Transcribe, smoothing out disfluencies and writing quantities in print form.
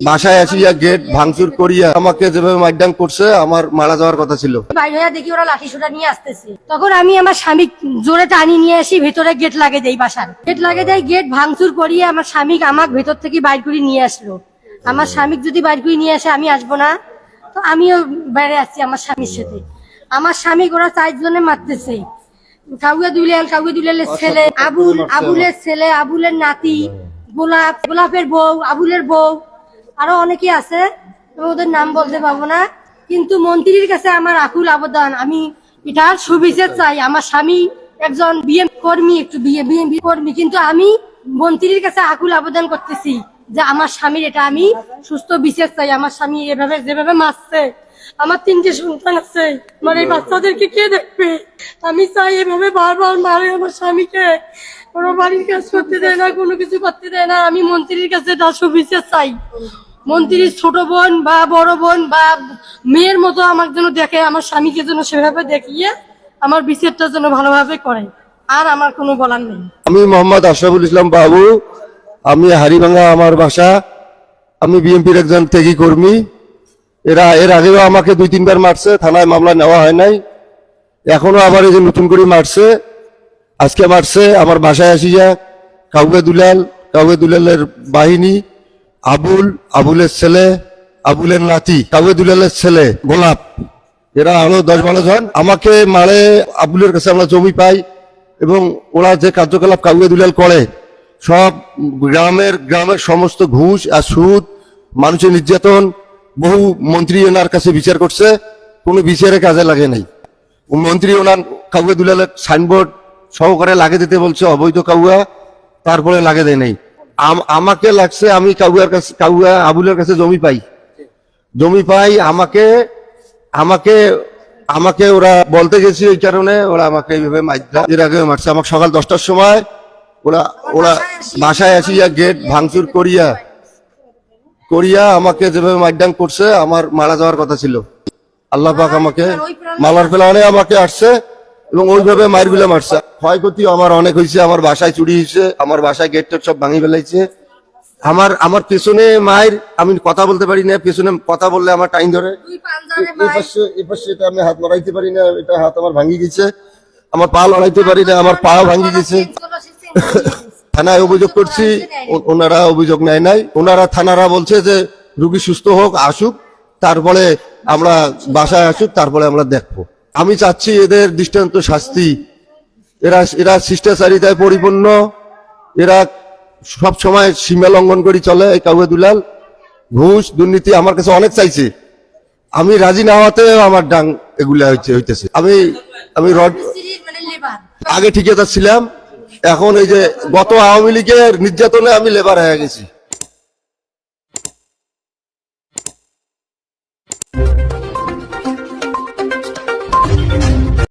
বাসায় আসিয়া গেট ভাঙচুর করিয়া আমাকে যেভাবে মাইডাং করছে আমার মারা যাওয়ার কথা ছিল। বাইরে হয়ে দেখি ওরা লাঠি সোটা নিয়ে আসতেছে, তখন আমি আমার স্বামী জোরে টানি নিয়ে আসি, ভেতরে গেট লাগে দেই, বাসার গেট লাগে দেয়। গেট ভাঙচুর করিয়ে আমার স্বামী আমাকে ভেতর থেকে বাইর করে নিয়ে আসলো। আমার স্বামী যদি বাইর করে নিয়ে আসে আমি আসবো না, তো আমিও বাইরে আসছি আমার স্বামীর সাথে। আমার স্বামী ওরা 4 জনে মারতেছে, কাউকে দুলালের ছেলে আবুলের ছেলে, আবুলের নাতি, গোলাপের বউ, আবুলের বউ, আরো অনেকে আছে, ওদের নাম বলতে পারবো না। কিন্তু মন্ত্রীর কাছে আমার আকুল আবেদন, আমি এটার সুবিচার চাই। আমার স্বামী একজন বিএমপি কর্মী, বিএমপি কর্মী, কিন্তু আমি মন্ত্রীর কাছে আকুল আবেদন করতেছি যে আমার স্বামীর এটা আমি সুস্থ বিচার চাই। আমার স্বামী এভাবে যেভাবে মারছে, আমার 3টে সন্তান আছে, আমার এই বাচ্চাদেরকে কে দেখবে? আমি চাই এভাবে বারবার মারে আমার স্বামীকে, কোনো বাড়ির কাজ করতে দেয় না, কোনো কিছু করতে দেয় না। আমি মন্ত্রীর কাছে তার সুবিচার চাই। মন্ত্রীর ছোট বোন বা বড় বোন বা মেয়ের মতো আমার জন্য দেখে, আমার স্বামীকে যেন সেভাবে দেখিয়ে আমার বিচারটা যেন ভালোভাবে করে। আর আমার কোনো বলার নেই। আমি মোহাম্মদ আশরাফুল ইসলাম বাবু, আমি হাড়িভাঙ্গা আমার বাসা। আমি বিএনপির একজন ত্যাগী কর্মী। এর আগেও আমাকে 2-3 বার মারছে, থানায় মামলা নেওয়া হয় নাই, এখনো আবার এই যে নতুন করে মারছে, আজকে মারছে। আমার বাসায় আসিয়া কাউকে দুলালের বাহিনী, আবুলের ছেলে, আবুলের নাতি, কাউকে দুলালের ছেলে গোলাপ, এরা আরো 10-12 জন আমাকে মারে। আবুলের কাছে আমরা জমি পাই এবং ওরা যে কার্যকলাপ কাউকে দুলাল করে, সব গ্রামের সমস্ত ঘুষ আর সুদ, মানুষের নির্যাতন, বহু মন্ত্রী ওনার কাছে বিচার করছে, কোনো বিচারে কাজে লাগে নাই। মন্ত্রী ওনার কাউকে দুলালের সাইনবোর্ড সহকারে লাগে দিতে বলছে, অবৈধ কাউয়া, তারপরে লাগে দেয় নাই। আমাকে লাগছে, আমি কাউয়া আবুলের কাছে জমি পাই, আমাকে ওরা বলতে গেছি, এই কারণে ওরা আমাকে এইভাবে মাইরা। এর আগে মারছে আমাকে সকাল 10টার সময়। ওরা বাসায় আসিয়া গেট ভাঙচুর করিয়া আমাকে যেভাবে মাইডাং করছে আমার মারা যাওয়ার কথা ছিল। আল্লাহ পাক আমাকে মালার প্ল্যানে আমাকে আসছে এবং ওইভাবে মারগুলো মারছে। ক্ষয়ক্ষতি আমার অনেক হয়েছে, আমার বাসায় চুরি হয়েছে, আমার বাসায় গেট সব ভাঙি ফেলাইছে। আমার পেছনে মায়ের, আমি কথা বলতে পারি না, পেছনে কথা বললে আমার টাইম ধরে। এপাশে এটা আমি হাত লড়াইতে পারি না, এটা হাত আমার ভাঙি গেছে। আমার পা লড়াইতে পারি না, আমার পা ভাঙি গেছে। থানায় অভিযোগ করছি, ওনারা অভিযোগ নেয় নাই। থানারা বলছে যে রুগী সুস্থ হোক, আসুক, তারপরে আমরা বাসায় আসুক, তারপরে আমরা দেখবো। আমি চাচ্ছি এদের দৃষ্টান্ত শাস্তি। এরা শিষ্টাচারিতায় পরিপূর্ণ, এরা সব সময় সীমা লঙ্ঘন করে চলে। এই কাউকে দুলাল ঘুষ দুর্নীতি আমার কাছে অনেক চাইছে, আমি রাজি না হওয়াতে আমার ডাং এগুলা হইতেছে। আমি আগে ঠিকাদার ছিলাম, এখন এই যে গত আওয়ামী লীগের নির্যাতনে আমি লেবার হয়ে গেছি।